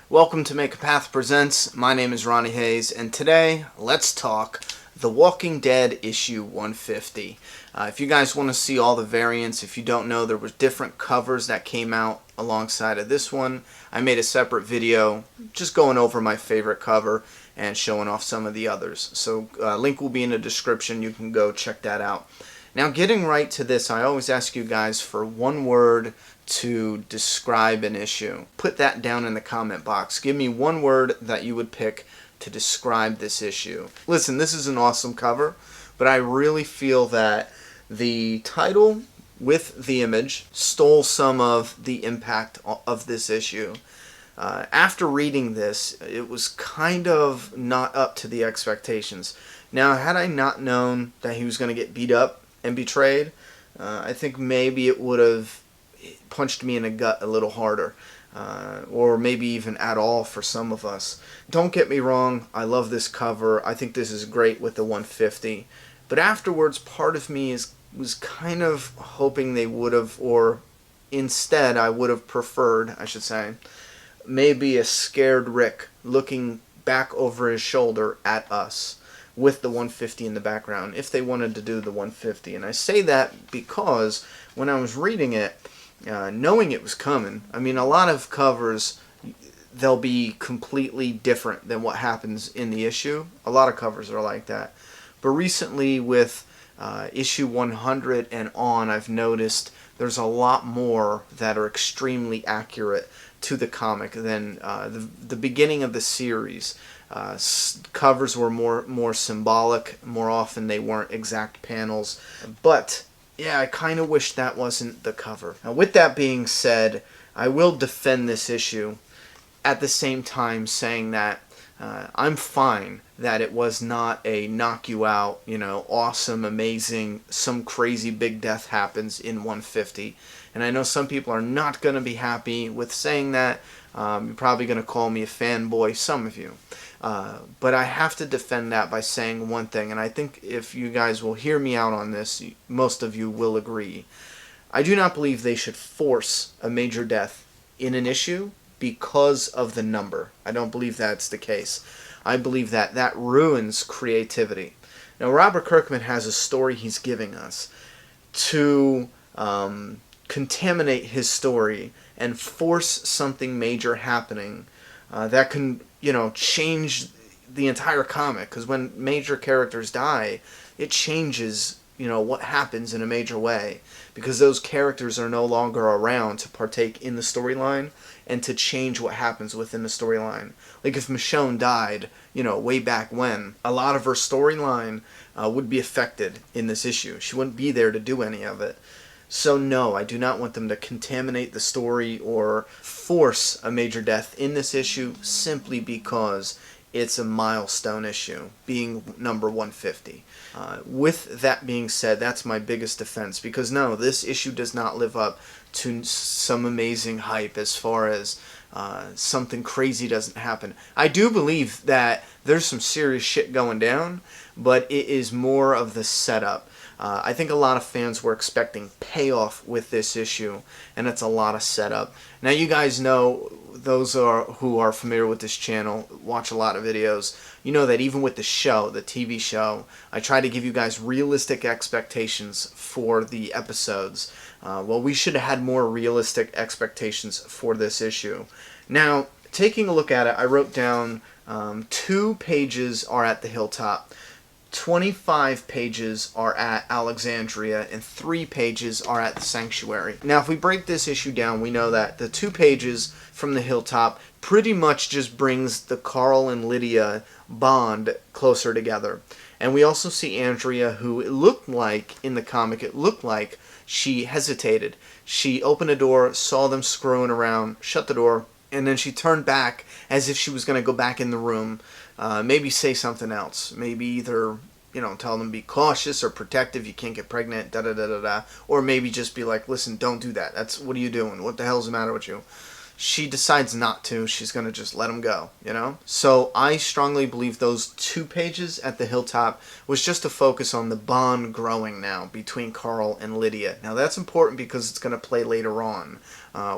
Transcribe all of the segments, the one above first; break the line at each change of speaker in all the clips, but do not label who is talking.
Welcome to Make a Path Presents. My name is Ronnie Hayes, and today let's talk The Walking Dead issue 150. If you guys want to see all the variants, if you don't know, there were different covers that came out alongside of this one. I made a separate video just going over my favorite cover and showing off some of the others. So link will be in the description. You can go check that out. Now, getting right to this, I always ask you guys for one word to describe an issue. Put that down in the comment box. Give me one word that you would pick to describe this issue. Listen, this is an awesome cover, but I really feel that the title with the image stole some of the impact of this issue. After reading this, it was kind of not up to the expectations. Now, had I not known that he was going to get beat up and betrayed, I think maybe it would have punched me in the gut a little harder, or maybe even at all for some of us. Don't get me wrong, I love this cover. I think this is great with the 150, but afterwards part of me was kind of hoping they would have, or instead I would have preferred, I should say, maybe a scared Rick looking back over his shoulder at us with the 150 in the background, if they wanted to do the 150. And I say that because when I was reading it, knowing it was coming, I mean, a lot of covers, they'll be completely different than what happens in the issue. A lot of covers are like that. But recently with issue 100 and on, I've noticed there's a lot more that are extremely accurate to the comic than the beginning of the series. Covers were more symbolic. More often they weren't exact panels. But yeah, I kind of wish that wasn't the cover. Now, with that being said, I will defend this issue at the same time saying that I'm fine that it was not a knock you out, awesome, amazing, some crazy big death happens in 150. And I know some people are not going to be happy with saying that. You're probably going to call me a fanboy, some of you. But I have to defend that by saying one thing, and I think if you guys will hear me out on this, most of you will agree. I do not believe they should force a major death in an issue because of the number. I don't believe that's the case. I believe that ruins creativity. Now, Robert Kirkman has a story he's giving us. To contaminate his story and force something major happening that can, change the entire comic. Because when major characters die, it changes, what happens in a major way. Because those characters are no longer around to partake in the storyline and to change what happens within the storyline. Like if Michonne died, way back when, a lot of her storyline would be affected in this issue. She wouldn't be there to do any of it. So no, I do not want them to contaminate the story or force a major death in this issue simply because it's a milestone issue, being number 150. With that being said, that's my biggest defense, because no, this issue does not live up to some amazing hype as far as something crazy doesn't happen. I do believe that there's some serious shit going down, but it is more of the setup. I think a lot of fans were expecting payoff with this issue, and it's a lot of setup. Now, you guys know, those who are familiar with this channel, watch a lot of videos, you know that even with the show, the TV show, I try to give you guys realistic expectations for the episodes. Well, we should have had more realistic expectations for this issue. Now, taking a look at it, I wrote down 2 pages are at the Hilltop, 25 pages are at Alexandria, and 3 pages are at the Sanctuary. Now, if we break this issue down, we know that the 2 pages from the Hilltop pretty much just brings the Carl and Lydia bond closer together. And we also see Andrea, who it looked like, in the comic, it looked like she hesitated. She opened a door, saw them screwing around, shut the door, and then she turned back as if she was going to go back in the room. Maybe say something else. Maybe either, tell them be cautious or protective, you can't get pregnant, da-da-da-da-da. Or maybe just be like, listen, don't do that. What are you doing? What the hell's the matter with you? she decides not to. She's going to just let him go, you know? So I strongly believe those 2 pages at the hilltop was just to focus on the bond growing now between Carl and Lydia. Now that's important because it's going to play later on.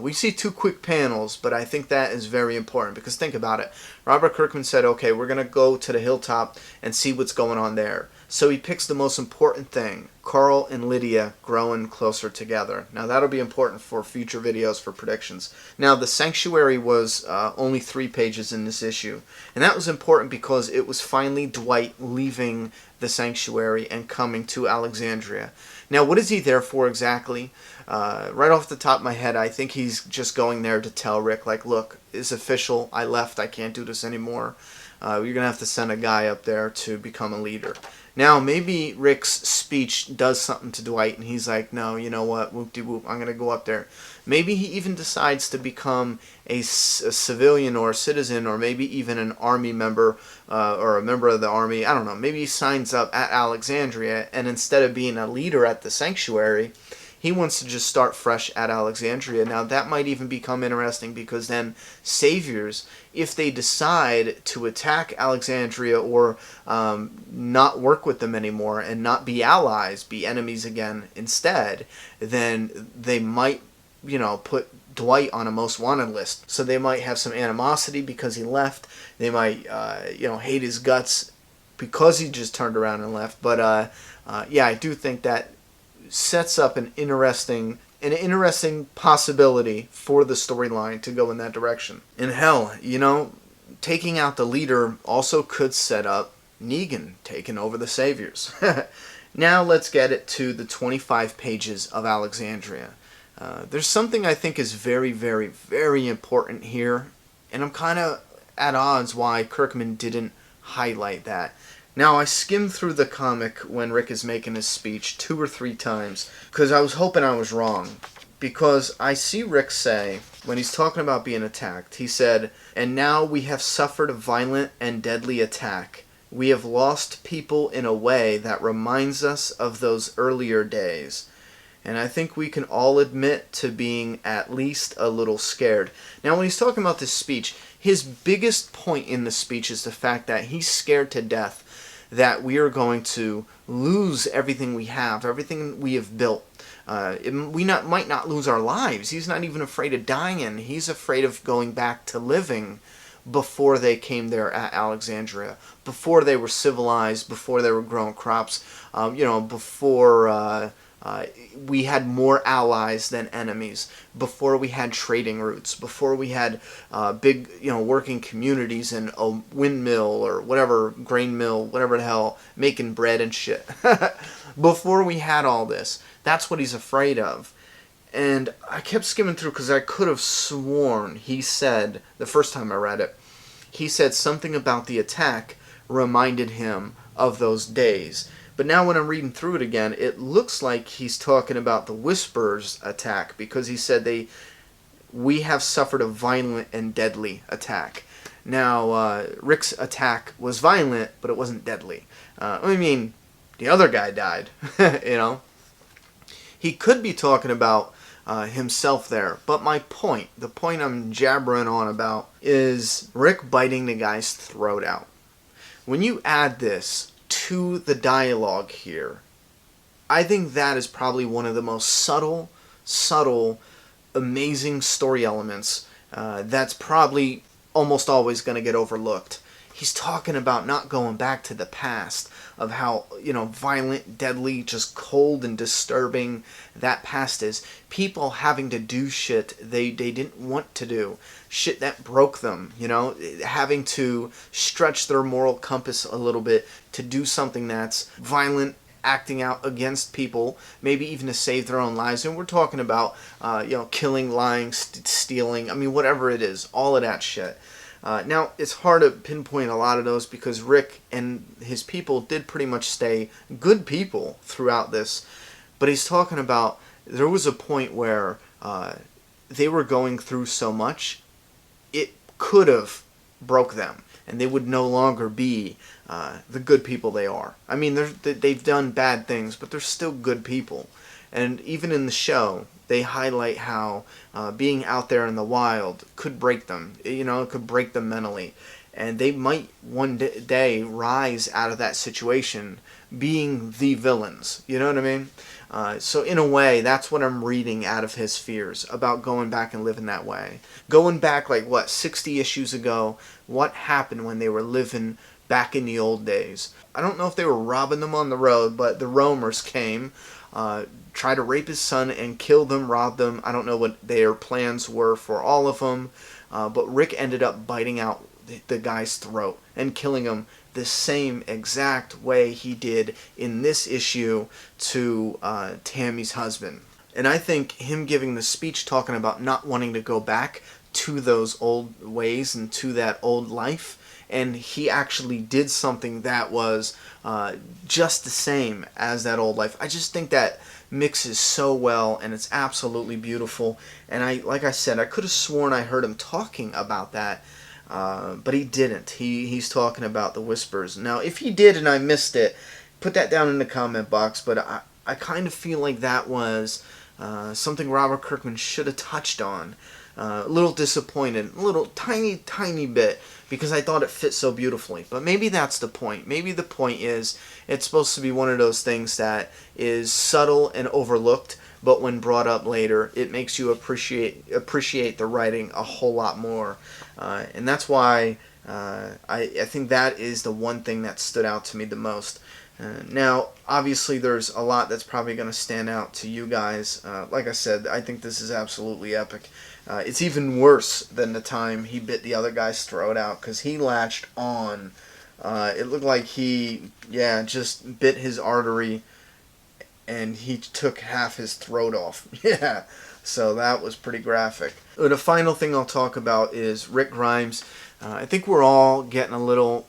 We see 2 quick panels, but I think that is very important because think about it. Robert Kirkman said, okay, we're going to go to the hilltop and see what's going on there. So he picks the most important thing, Carl and Lydia growing closer together. Now that'll be important for future videos for predictions. Now the sanctuary was only 3 pages in this issue. And that was important because it was finally Dwight leaving the sanctuary and coming to Alexandria. Now what is he there for exactly? Right off the top of my head, I think he's just going there to tell Rick, like, look, it's official, I left, I can't do this anymore. You're going to have to send a guy up there to become a leader. Now, maybe Rick's speech does something to Dwight, and he's like, no, you know what, whoop-de-whoop, I'm going to go up there. Maybe he even decides to become a civilian or a citizen, or maybe even an army member, or a member of the army. I don't know. Maybe he signs up at Alexandria, and instead of being a leader at the sanctuary, he wants to just start fresh at Alexandria. Now, that might even become interesting because then saviors, if they decide to attack Alexandria or not work with them anymore and not be allies, be enemies again instead, then they might, you know, put Dwight on a most wanted list. So they might have some animosity because he left. They might, you know, hate his guts because he just turned around and left. But yeah, I do think that sets up an interesting possibility for the storyline to go in that direction. And hell, you know, taking out the leader also could set up Negan taking over the Saviors. Now let's get it to the 25 pages of Alexandria. There's something I think is very, very, very important here, and I'm kind of at odds why Kirkman didn't highlight that. Now, I skimmed through the comic when Rick is making his speech 2 or 3 times, because I was hoping I was wrong. Because I see Rick say, when he's talking about being attacked, he said, "And now we have suffered a violent and deadly attack. We have lost people in a way that reminds us of those earlier days." And I think we can all admit to being at least a little scared. Now, when he's talking about this speech, his biggest point in the speech is the fact that he's scared to death that we are going to lose everything we have, everything we have built. Might not lose our lives. He's not even afraid of dying. He's afraid of going back to living before they came there at Alexandria, before they were civilized, before they were growing crops, you know, before we had more allies than enemies, before we had trading routes, before we had big, you know, working communities in a windmill or whatever, grain mill, whatever the hell, making bread and shit. Before we had all this. That's what he's afraid of. And I kept skimming through because I could have sworn he said, the first time I read it, he said something about the attack reminded him of those days. But now when I'm reading through it again, it looks like he's talking about the Whisperers attack, because he said we have suffered a violent and deadly attack. Now, Rick's attack was violent, but it wasn't deadly. I mean, the other guy died, you know. He could be talking about himself there, but my point, the point I'm jabbering on about, is Rick biting the guy's throat out. When you add this to the dialogue here, I think that is probably one of the most subtle, amazing story elements that's probably almost always going to get overlooked. He's talking about not going back to the past, of how, you know, violent, deadly, just cold and disturbing that past is. People having to do shit they didn't want to do. Shit that broke them, you know, having to stretch their moral compass a little bit to do something that's violent, acting out against people, maybe even to save their own lives. And we're talking about, you know, killing, lying, stealing, I mean, whatever it is, all of that shit. Now, it's hard to pinpoint a lot of those because Rick and his people did pretty much stay good people throughout this. But he's talking about there was a point where they were going through so much, it could have broke them. And they would no longer be the good people they are. I mean, they've done bad things, but they're still good people. And even in the show, they highlight how being out there in the wild could break them. It could break them mentally. And they might one day rise out of that situation being the villains. You know what I mean? So in a way, that's what I'm reading out of his fears about going back and living that way. Going back, 60 issues ago, what happened when they were living back in the old days? I don't know if they were robbing them on the road, but the roamers came, tried to rape his son and kill them, rob them. I don't know what their plans were for all of them, but Rick ended up biting out the guy's throat and killing him the same exact way he did in this issue to Tammy's husband. And I think him giving the speech talking about not wanting to go back to those old ways and to that old life, and he actually did something that was just the same as that old life. I just think that mixes so well, and it's absolutely beautiful. And like I said, I could have sworn I heard him talking about that, but he didn't. He's talking about the whispers. Now, if he did and I missed it, put that down in the comment box. But I kind of feel like that was something Robert Kirkman should have touched on. A little disappointed, a little tiny bit, because I thought it fit so beautifully. But maybe that's the point. Maybe the point is it's supposed to be one of those things that is subtle and overlooked, but when brought up later, it makes you appreciate the writing a whole lot more. And that's why I think that is the one thing that stood out to me the most. Now, obviously, there's a lot that's probably going to stand out to you guys. Like I said, I think this is absolutely epic. It's even worse than the time he bit the other guy's throat out, because he latched on. It looked like he, just bit his artery, and he took half his throat off. Yeah, so that was pretty graphic. The final thing I'll talk about is Rick Grimes. I think we're all getting a little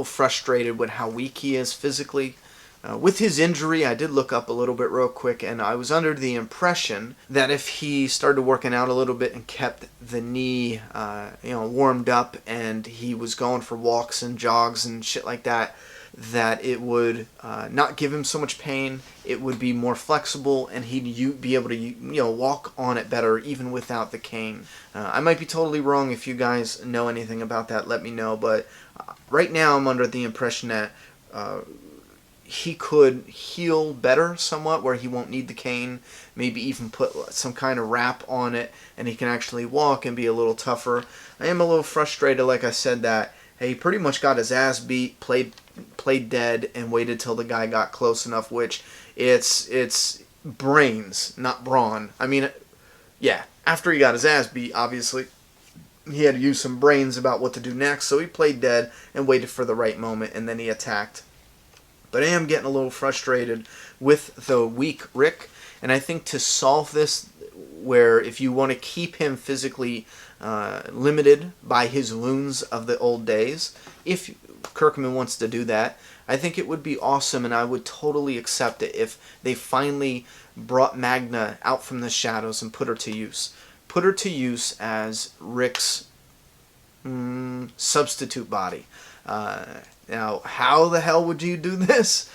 frustrated with how weak he is physically. With his injury, I did look up a little bit real quick, and I was under the impression that if he started working out a little bit and kept the knee, warmed up, and he was going for walks and jogs and shit like that, that it would not give him so much pain. It would be more flexible, and he'd be able to walk on it better even without the cane. I might be totally wrong. If you guys know anything about that, let me know. But right now, I'm under the impression that he could heal better somewhat, where he won't need the cane, maybe even put some kind of wrap on it, and he can actually walk and be a little tougher. I am a little frustrated, like I said, that he pretty much got his ass beat, played dead, and waited till the guy got close enough, which it's brains, not brawn. I mean, yeah, after he got his ass beat, obviously, he had to use some brains about what to do next, so he played dead and waited for the right moment, and then he attacked. But I am getting a little frustrated with the weak Rick, and I think to solve this, where if you want to keep him physically limited by his wounds of the old days, if Kirkman wants to do that, I think it would be awesome, and I would totally accept it if they finally brought Magna out from the shadows and put her to use. Put her to use as Rick's substitute body. Now, how the hell would you do this?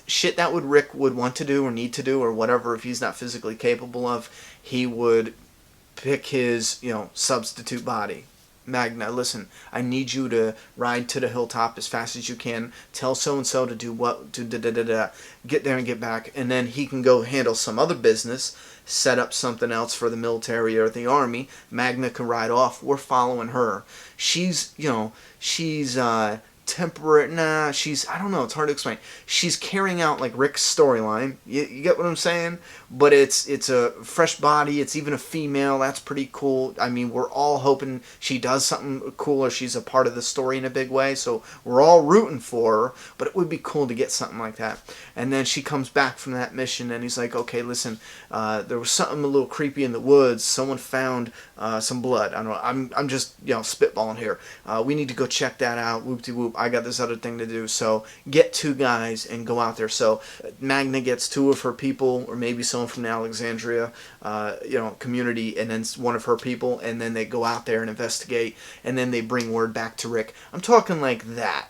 Shit that Rick would want to do or need to do or whatever, if he's not physically capable of, he would pick his, substitute body. Magna, listen, I need you to ride to the hilltop as fast as you can. Tell so-and-so to do what, to da-da-da-da. Get there and get back. And then he can go handle some other business, set up something else for the military or the army. Magna can ride off. We're following her. She's temperate. She's, I don't know, it's hard to explain. She's carrying out like Rick's storyline. You get what I'm saying? But it's a fresh body. It's even a female. That's pretty cool. I mean, we're all hoping she does something cool, or she's a part of the story in a big way. So we're all rooting for her. But it would be cool to get something like that. And then she comes back from that mission, and he's like, okay, listen, there was something a little creepy in the woods. Someone found some blood. I don't know. I'm just spitballing here. We need to go check that out. Whoop-de-whoop. I got this other thing to do. So get two guys and go out there. So Magna gets two of her people, or maybe someone from the Alexandria community, and then one of her people, and then they go out there and investigate, and then they bring word back to Rick. I'm talking like that.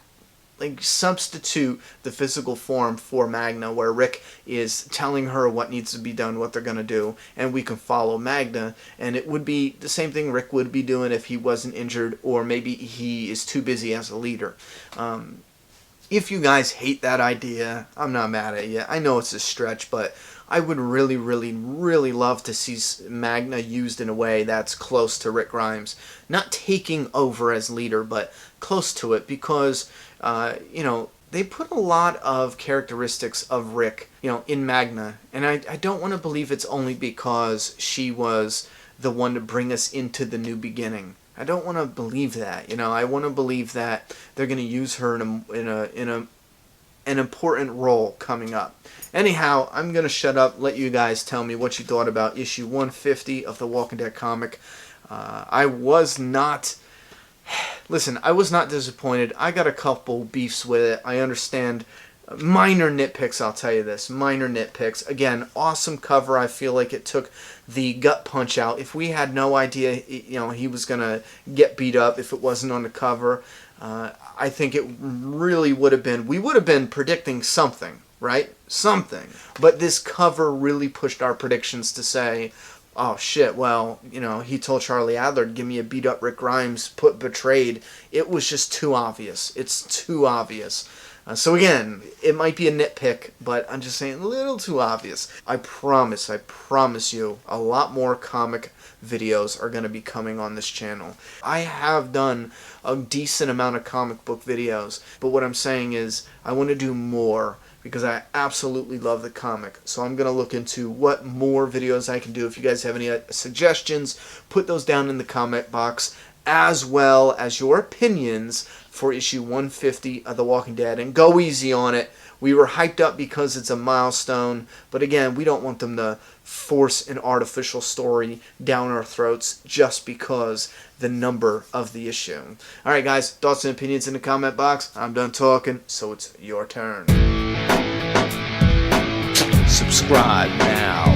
like substitute the physical form for Magna, where Rick is telling her what needs to be done, what they're going to do, and we can follow Magna, and it would be the same thing Rick would be doing if he wasn't injured, or maybe he is too busy as a leader. If you guys hate that idea, I'm not mad at you. I know it's a stretch, but I would really, really, really love to see Magna used in a way that's close to Rick Grimes. Not taking over as leader, but close to it, because, they put a lot of characteristics of Rick, in Magna. And I don't want to believe it's only because she was the one to bring us into the new beginning. I don't want to believe that. I want to believe that they're going to use her in an important role coming up. Anyhow, I'm going to shut up, let you guys tell me what you thought about issue 150 of the Walking Dead comic. I was not disappointed. I got a couple beefs with it. I understand minor nitpicks, I'll tell you this. Minor nitpicks. Again, awesome cover. I feel like it took the gut punch out. If we had no idea, he was going to get beat up if it wasn't on the cover, I think it really would have been, we would have been predicting something, right? Something. But this cover really pushed our predictions to say, oh shit, well, he told Charlie Adler to give me a beat up Rick Grimes, put betrayed. It was just too obvious. It's too obvious. So again, it might be a nitpick, but I'm just saying a little too obvious. I promise you, a lot more comic videos are going to be coming on this channel. I have done a decent amount of comic book videos, but what I'm saying is I want to do more, because I absolutely love the comic. So I'm going to look into what more videos I can do. If you guys have any suggestions, put those down in the comment box, as well as your opinions for issue 150 of The Walking Dead. And go easy on it. We were hyped up because it's a milestone, but again, we don't want them to force an artificial story down our throats just because the number of the issue. Alright guys, thoughts and opinions in the comment box. I'm done talking, so it's your turn. Subscribe now.